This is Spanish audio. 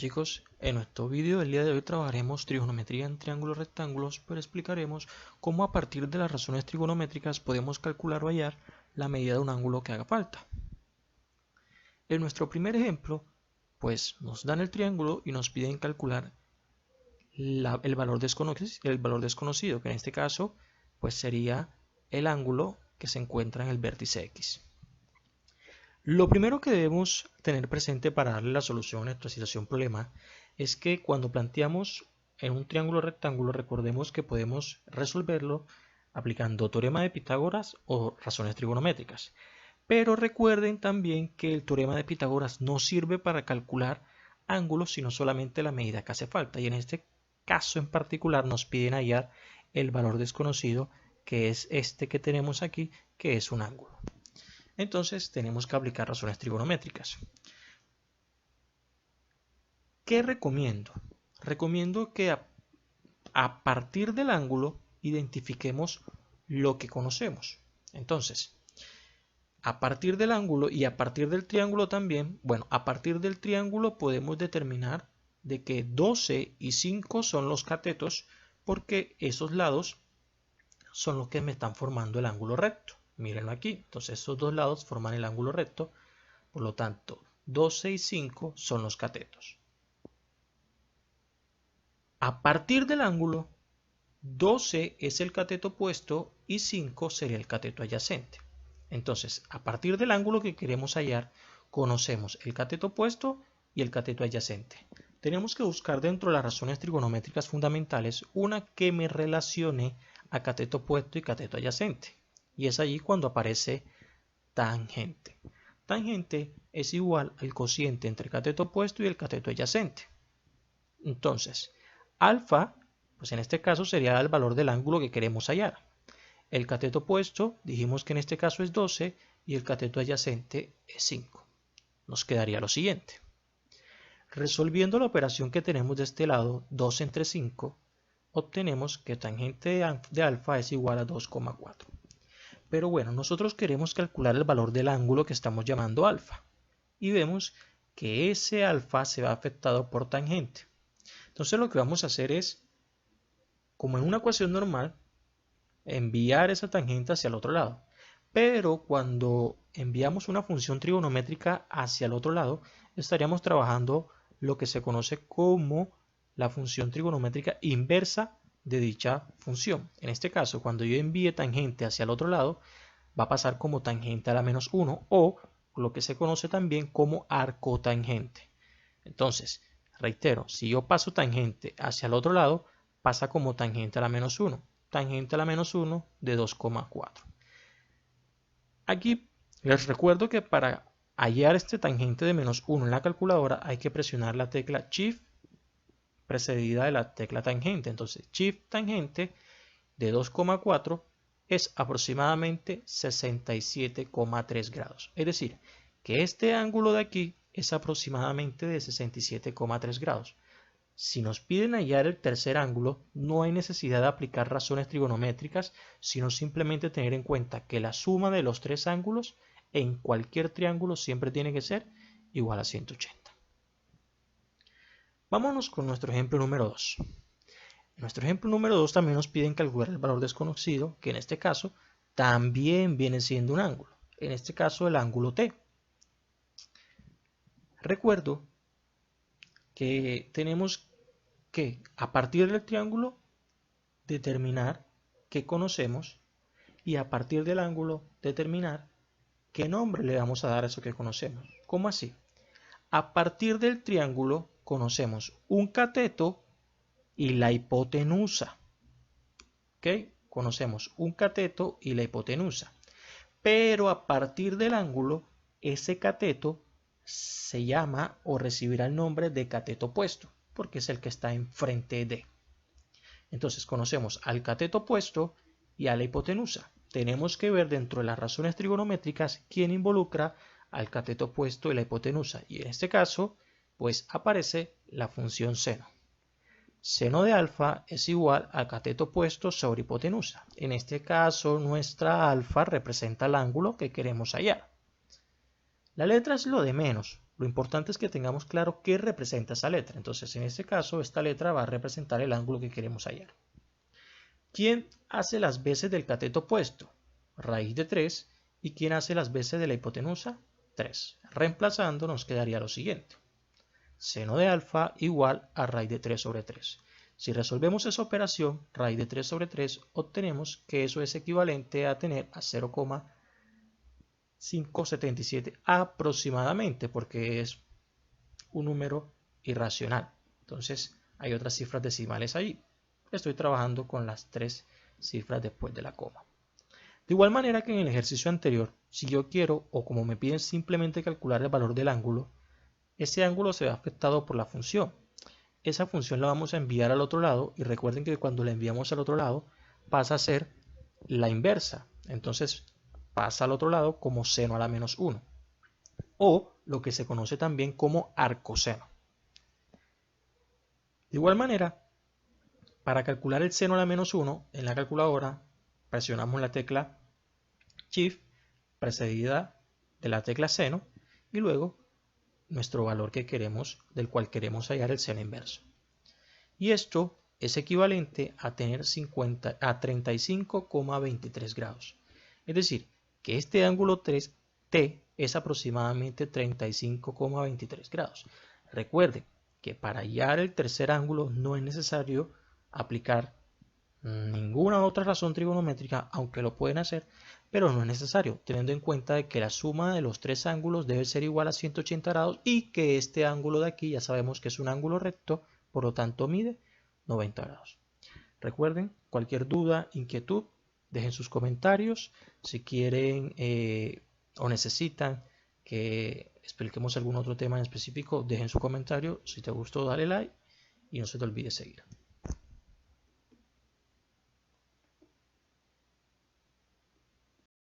chicos, en nuestro vídeo del día de hoy trabajaremos trigonometría en triángulos rectángulos, pero explicaremos cómo a partir de las razones trigonométricas podemos calcular o hallar la medida de un ángulo que haga falta. En nuestro primer ejemplo, pues nos dan el triángulo y nos piden calcular el valor desconocido, que en este caso pues sería el ángulo que se encuentra en el vértice X. Lo primero que debemos tener presente para darle la solución a nuestra situación problema es que cuando planteamos en un triángulo rectángulo, recordemos que podemos resolverlo aplicando teorema de Pitágoras o razones trigonométricas. Pero recuerden también que el teorema de Pitágoras no sirve para calcular ángulos, sino solamente la medida que hace falta. Y en este caso en particular nos piden hallar el valor desconocido, que es este que tenemos aquí, que es un ángulo. Entonces tenemos que aplicar razones trigonométricas. ¿Qué recomiendo? Recomiendo que a partir del ángulo identifiquemos lo que conocemos. Entonces, a partir del ángulo y a partir del triángulo también, bueno, a partir del triángulo podemos determinar de que 12 y 5 son los catetos, porque esos lados son los que me están formando el ángulo recto. Mírenlo aquí. Entonces estos dos lados forman el ángulo recto. Por lo tanto, 12 y 5 son los catetos. A partir del ángulo, 12 es el cateto opuesto y 5 sería el cateto adyacente. Entonces, a partir del ángulo que queremos hallar, conocemos el cateto opuesto y el cateto adyacente. Tenemos que buscar dentro de las razones trigonométricas fundamentales una que me relacione a cateto opuesto y cateto adyacente. Y es allí cuando aparece tangente. Tangente es igual al cociente entre el cateto opuesto y el cateto adyacente. Entonces, alfa, pues en este caso sería el valor del ángulo que queremos hallar. El cateto opuesto, dijimos que en este caso es 12 y el cateto adyacente es 5. Nos quedaría lo siguiente. Resolviendo la operación que tenemos de este lado, 2 entre 5, obtenemos que tangente de alfa es igual a 2,4. Pero bueno, nosotros queremos calcular el valor del ángulo que estamos llamando alfa. Y vemos que ese alfa se va afectado por tangente. Entonces lo que vamos a hacer es, como en una ecuación normal, enviar esa tangente hacia el otro lado. Pero cuando enviamos una función trigonométrica hacia el otro lado, estaríamos trabajando lo que se conoce como la función trigonométrica inversa de dicha función. En este caso, cuando yo envíe tangente hacia el otro lado, va a pasar como tangente a la menos 1 o lo que se conoce también como arcotangente. Entonces, reitero, si yo paso tangente hacia el otro lado, pasa como tangente a la menos 1. Tangente a la menos 1 de 2,4. Aquí les recuerdo que para hallar este tangente de menos 1 en la calculadora hay que presionar la tecla Shift precedida de la tecla tangente. Entonces, Shift tangente de 2,4 es aproximadamente 67,3 grados. Es decir, que este ángulo de aquí es aproximadamente de 67,3 grados. Si nos piden hallar el tercer ángulo, no hay necesidad de aplicar razones trigonométricas, sino simplemente tener en cuenta que la suma de los tres ángulos en cualquier triángulo siempre tiene que ser igual a 180. Vámonos con nuestro ejemplo número 2. En nuestro ejemplo número 2 también nos piden calcular el valor desconocido, que en este caso también viene siendo un ángulo. En este caso el ángulo T. Recuerdo que tenemos que a partir del triángulo determinar qué conocemos y a partir del ángulo determinar qué nombre le vamos a dar a eso que conocemos. ¿Cómo así? A partir del triángulo conocemos un cateto y la hipotenusa. ¿Ok? Conocemos un cateto y la hipotenusa. Pero a partir del ángulo, ese cateto se llama o recibirá el nombre de cateto opuesto, porque es el que está enfrente de. Entonces conocemos al cateto opuesto y a la hipotenusa. Tenemos que ver dentro de las razones trigonométricas quién involucra al cateto opuesto y la hipotenusa. Y en este caso, pues aparece la función seno. Seno de alfa es igual a cateto opuesto sobre hipotenusa. En este caso, nuestra alfa representa el ángulo que queremos hallar. La letra es lo de menos. Lo importante es que tengamos claro qué representa esa letra. Entonces, en este caso, esta letra va a representar el ángulo que queremos hallar. ¿Quién hace las veces del cateto opuesto? Raíz de 3. ¿Y quién hace las veces de la hipotenusa? 3. Reemplazando nos quedaría lo siguiente. Seno de alfa igual a raíz de 3 sobre 3. Si resolvemos esa operación, raíz de 3 sobre 3, obtenemos que eso es equivalente a tener a 0,577 aproximadamente, porque es un número irracional. Entonces hay otras cifras decimales ahí. Estoy trabajando con las 3 cifras después de la coma. De igual manera que en el ejercicio anterior, si yo quiero o como me piden simplemente calcular el valor del ángulo, ese ángulo se ve afectado por la función. Esa función la vamos a enviar al otro lado y recuerden que cuando la enviamos al otro lado pasa a ser la inversa. Entonces pasa al otro lado como seno a la menos 1 o lo que se conoce también como arcoseno. De igual manera, para calcular el seno a la menos 1 en la calculadora presionamos la tecla Shift precedida de la tecla seno y luego nuestro valor que queremos, del cual queremos hallar el seno inverso. Y esto es equivalente a tener 35,23 grados. Es decir, que este ángulo 3T es aproximadamente 35,23 grados. Recuerden que para hallar el tercer ángulo no es necesario aplicar ninguna otra razón trigonométrica, aunque lo pueden hacer, pero no es necesario, teniendo en cuenta de que la suma de los tres ángulos debe ser igual a 180 grados y que este ángulo de aquí ya sabemos que es un ángulo recto, por lo tanto mide 90 grados. Recuerden, cualquier duda, inquietud, dejen sus comentarios. Si quieren o necesitan que expliquemos algún otro tema en específico, dejen su comentario. Si te gustó, dale like y no se te olvide seguir.